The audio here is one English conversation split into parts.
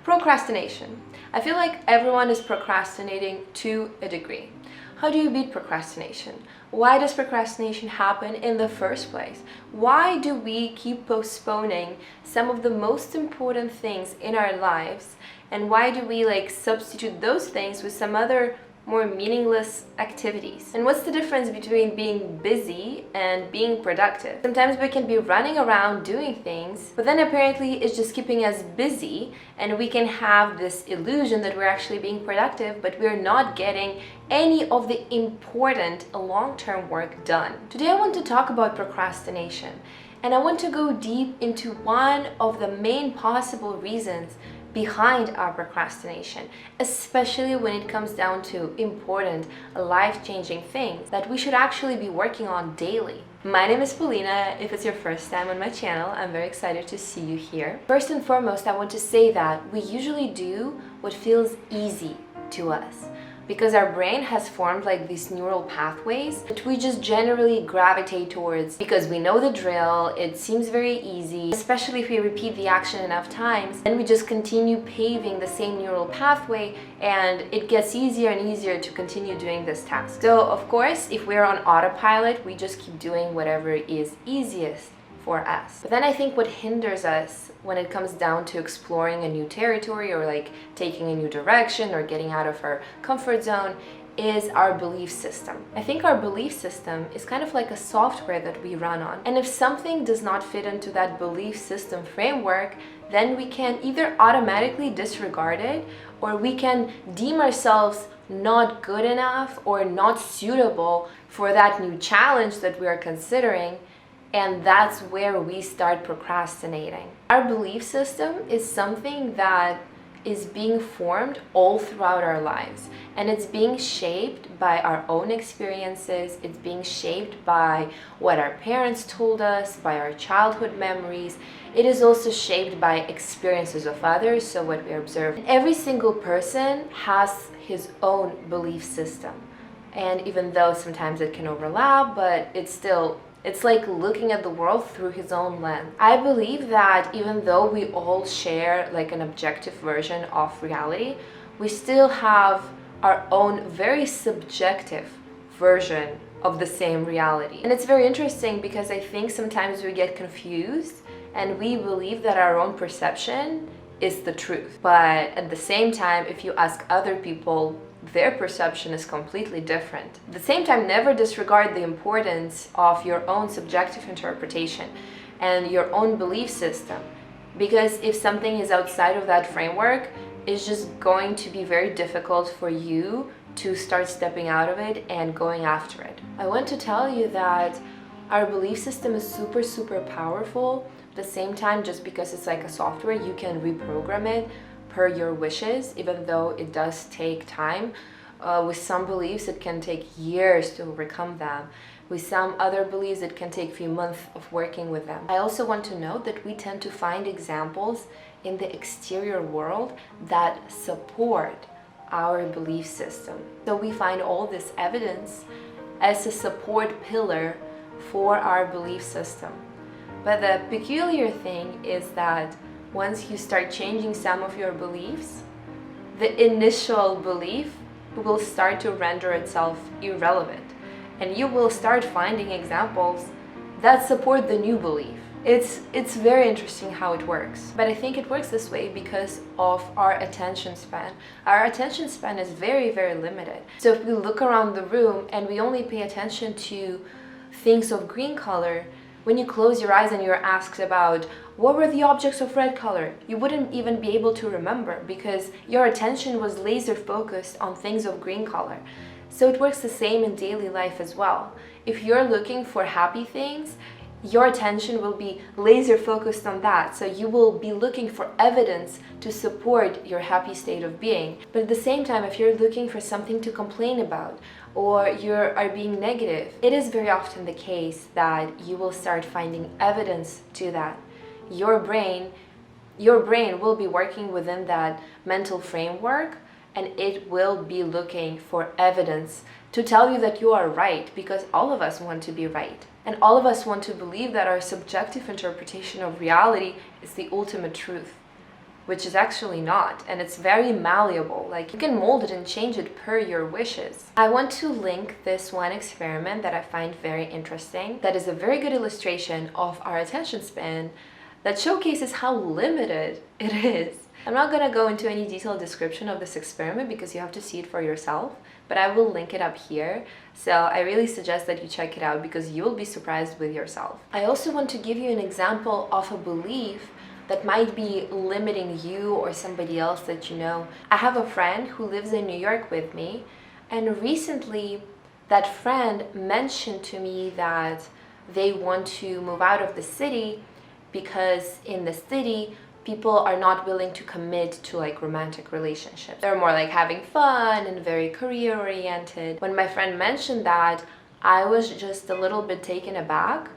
Procrastination. I feel like everyone is procrastinating to a degree. How do you beat procrastination? Why does procrastination happen in the first place? Why do we keep postponing some of the most important things in our lives? And why do we substitute those things with some other more meaningless activities? And what's the difference between being busy and being productive? Sometimes we can be running around doing things, but then apparently it's just keeping us busy, and we can have this illusion that we're actually being productive, but we're not getting any of the important long-term work done. Today I want to talk about procrastination, and I want to go deep into one of the main possible reasons behind our procrastination, especially when it comes down to important, life-changing things that we should actually be working on daily. My name is Polina. If it's your first time on my channel, I'm very excited to see you here. First and foremost, I want to say that we usually do what feels easy to us, because our brain has formed these neural pathways that we just generally gravitate towards because we know the drill, it seems very easy, especially if we repeat the action enough times, and we just continue paving the same neural pathway, and it gets easier and easier to continue doing this task. So of course, if we're on autopilot, we just keep doing whatever is easiest for us. But then I think what hinders us when it comes down to exploring a new territory or taking a new direction or getting out of our comfort zone is our belief system. I think our belief system is kind of like a software that we run on. And if something does not fit into that belief system framework, then we can either automatically disregard it, or we can deem ourselves not good enough or not suitable for that new challenge that we are considering. And that's where we start procrastinating. Our belief system is something that is being formed all throughout our lives, and it's being shaped by our own experiences. It's being shaped by what our parents told us, by our childhood memories. It is also shaped by experiences of others, so what we observe. And every single person has his own belief system, and even though sometimes it can overlap, but it's like looking at the world through his own lens. I believe that even though we all share an objective version of reality, we still have our own very subjective version of the same reality. And it's very interesting because I think sometimes we get confused and we believe that our own perception is the truth. But at the same time, if you ask other people, their perception is completely different. At the same time, never disregard the importance of your own subjective interpretation and your own belief system, because if something is outside of that framework, it's just going to be very difficult for you to start stepping out of it and going after it. I want to tell you that our belief system is super powerful. At the same time, just because it's like a software, you can reprogram it per your wishes, even though it does take time. With some beliefs, it can take years to overcome them. With some other beliefs, it can take a few months of working with them. I also want to note that we tend to find examples in the exterior world that support our belief system. So we find all this evidence as a support pillar for our belief system. But the peculiar thing is that once you start changing some of your beliefs, the initial belief will start to render itself irrelevant, and you will start finding examples that support the new belief. It's very interesting how it works, but I think it works this way because of our attention span. Our attention span is very limited. So if we look around the room and we only pay attention to things of green color, when you close your eyes and you're asked about what were the objects of red color, you wouldn't even be able to remember because your attention was laser focused on things of green color. So it works the same in daily life as well. If you're looking for happy things, your attention will be laser focused on that. So you will be looking for evidence to support your happy state of being. But at the same time, if you're looking for something to complain about or you are being negative, it is very often the case that you will start finding evidence to that. Your brain will be working within that mental framework, and it will be looking for evidence to tell you that you are right, because all of us want to be right. And all of us want to believe that our subjective interpretation of reality is the ultimate truth. which is actually not, and it's very malleable. Like, you can mold it and change it per your wishes. I want to link this one experiment that I find very interesting, that is a very good illustration of our attention span, that showcases how limited it is. I'm not gonna go into any detailed description of this experiment because you have to see it for yourself, but I will link it up here. So I really suggest that you check it out because you will be surprised with yourself. I also want to give you an example of a belief that might be limiting you or somebody else that you know. I have a friend who lives in New York with me, and recently that friend mentioned to me that they want to move out of the city because in the city people are not willing to commit to like romantic relationships. They're more like having fun and very career oriented. When my friend mentioned that, I was just a little bit taken aback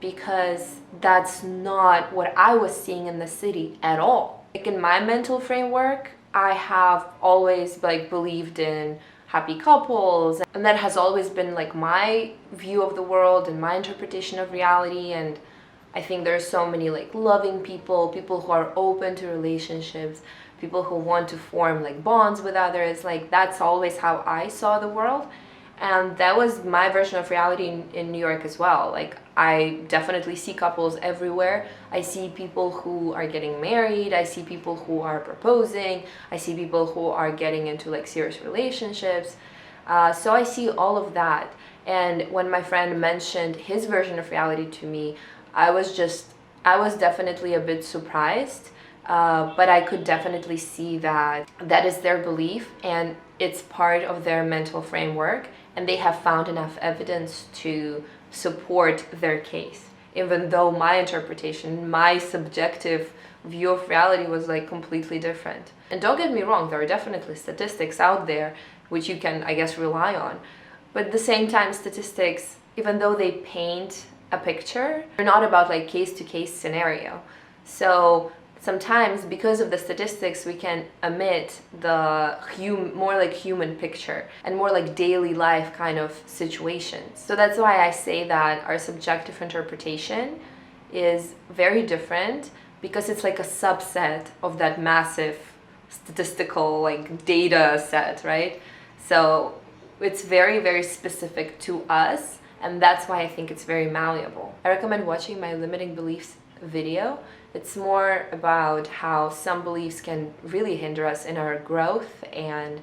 because that's not what I was seeing in the city at all. Like, in my mental framework, I have always like believed in happy couples, and that has always been like my view of the world and my interpretation of reality. And I think there's so many like loving people, people who are open to relationships, people who want to form like bonds with others. Like, that's always how I saw the world. And that was my version of reality in New York as well. Like, I definitely see couples everywhere. I see people who are getting married. I see people who are proposing. I see people who are getting into like serious relationships. So I see all of that. And when my friend mentioned his version of reality to me, I was definitely a bit surprised, but I could definitely see that that is their belief and it's part of their mental framework, and they have found enough evidence to support their case, even though my interpretation, my subjective view of reality was like completely different. And don't get me wrong, there are definitely statistics out there which you can, I guess, rely on, but at the same time, statistics, even though they paint a picture, they're not about like case-to-case scenario. So sometimes because of the statistics, we can omit the more like human picture and more like daily life kind of situations. So that's why I say that our subjective interpretation is very different, because it's like a subset of that massive statistical like data set, right? So it's very, very specific to us. And that's why I think it's very malleable. I recommend watching my limiting beliefs video. It's more about how some beliefs can really hinder us in our growth, and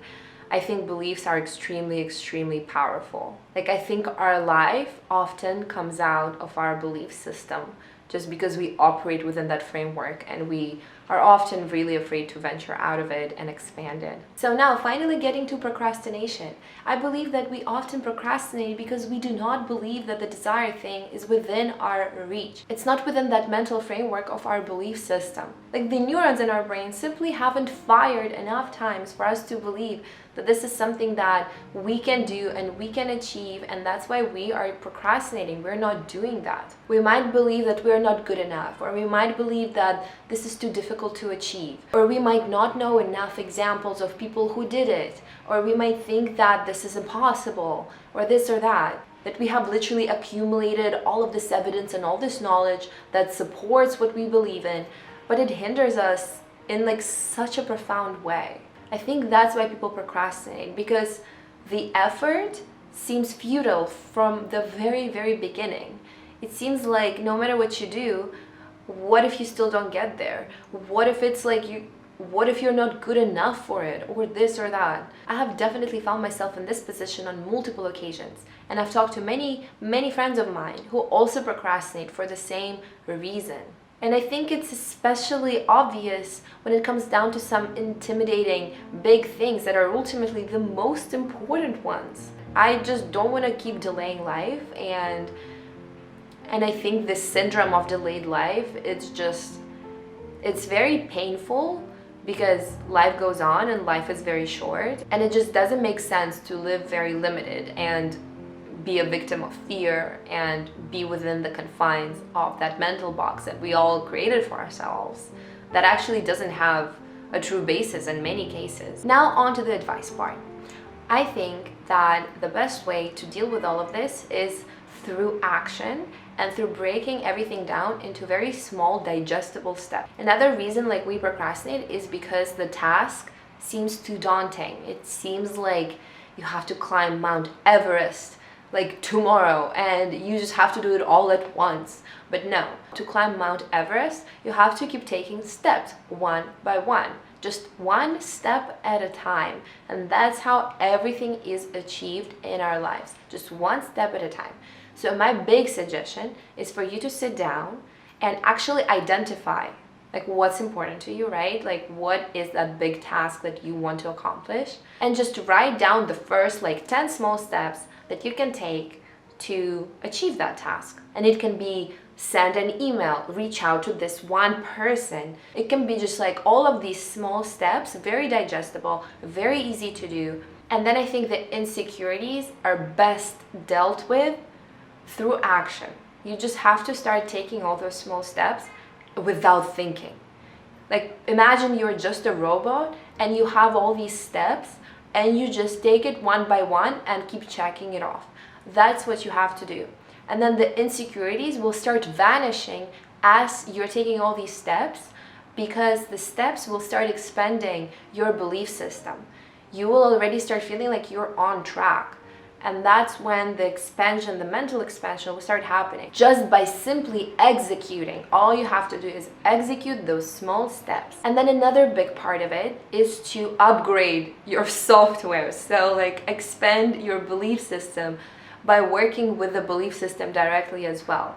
I think beliefs are extremely, extremely powerful. Like, I think our life often comes out of our belief system just because we operate within that framework, and we are often really afraid to venture out of it and expand it. So now, finally getting to procrastination. I believe that we often procrastinate because we do not believe that the desired thing is within our reach. It's not within that mental framework of our belief system. Like, the neurons in our brain simply haven't fired enough times for us to believe that this is something that we can do and we can achieve, and that's why we are procrastinating. We're not doing that. We might believe that we're not good enough, or we might believe that this is too difficult to achieve, or we might not know enough examples of people who did it, or we might think that this is impossible, or this or that we have literally accumulated all of this evidence and all this knowledge that supports what we believe in, but it hinders us in like such a profound way. I think that's why people procrastinate, because the effort seems futile from the very, very beginning. It seems like no matter what you do, what if you still don't get there? What if it's like what if you're not good enough for it, or this or that? I have definitely found myself in this position on multiple occasions, and I've talked to many, many friends of mine who also procrastinate for the same reason. And I think it's especially obvious when it comes down to some intimidating big things that are ultimately the most important ones. I just don't want to keep delaying life, and I think this syndrome of delayed life, it's very painful because life goes on and life is very short, and it just doesn't make sense to live very limited and be a victim of fear and be within the confines of that mental box that we all created for ourselves that actually doesn't have a true basis in many cases. Now on to the advice part. I think that the best way to deal with all of this is through action and through breaking everything down into very small digestible steps. Another reason like we procrastinate is because the task seems too daunting. It seems like you have to climb Mount Everest like tomorrow and you just have to do it all at once. But no, to climb Mount Everest, you have to keep taking steps one by one, just one step at a time. And that's how everything is achieved in our lives, just one step at a time. So my big suggestion is for you to sit down and actually identify like what's important to you, right? Like what is that big task that you want to accomplish, and just write down the first like 10 small steps that you can take to achieve that task. And it can be send an email, reach out to this one person. It can be just like all of these small steps, very digestible, very easy to do. And then I think the insecurities are best dealt with through action. You just have to start taking all those small steps without thinking. Like imagine you're just a robot and you have all these steps and you just take it one by one and keep checking it off. That's what you have to do. And then the insecurities will start vanishing as you're taking all these steps, because the steps will start expanding your belief system. You will already start feeling like you're on track. And that's when the expansion, the mental expansion will start happening. Just by simply executing, all you have to do is execute those small steps. And then another big part of it is to upgrade your software. So like expand your belief system by working with the belief system directly as well.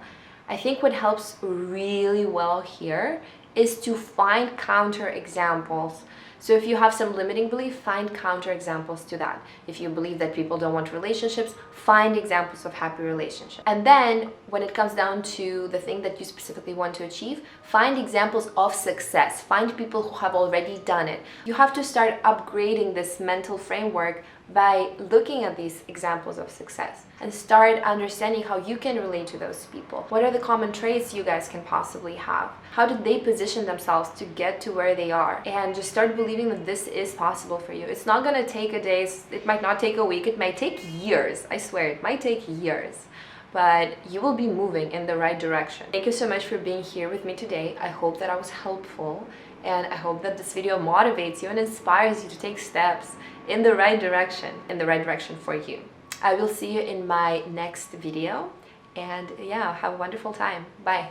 I think what helps really well here is to find counter examples. So if you have some limiting belief, find counter examples to that. If you believe that people don't want relationships, find examples of happy relationships. And then when it comes down to the thing that you specifically want to achieve, find examples of success. Find people who have already done it. You have to start upgrading this mental framework by looking at these examples of success and start understanding how you can relate to those people. What are the common traits you guys can possibly have? How did they position themselves to get to where they are? And just start believing that this is possible for you. It's not gonna take a day, it might not take a week, it might take years. I swear, it might take years. But you will be moving in the right direction. Thank you so much for being here with me today. I hope that I was helpful, and I hope that this video motivates you and inspires you to take steps in the right direction for you. I will see you in my next video, and yeah, have a wonderful time. Bye.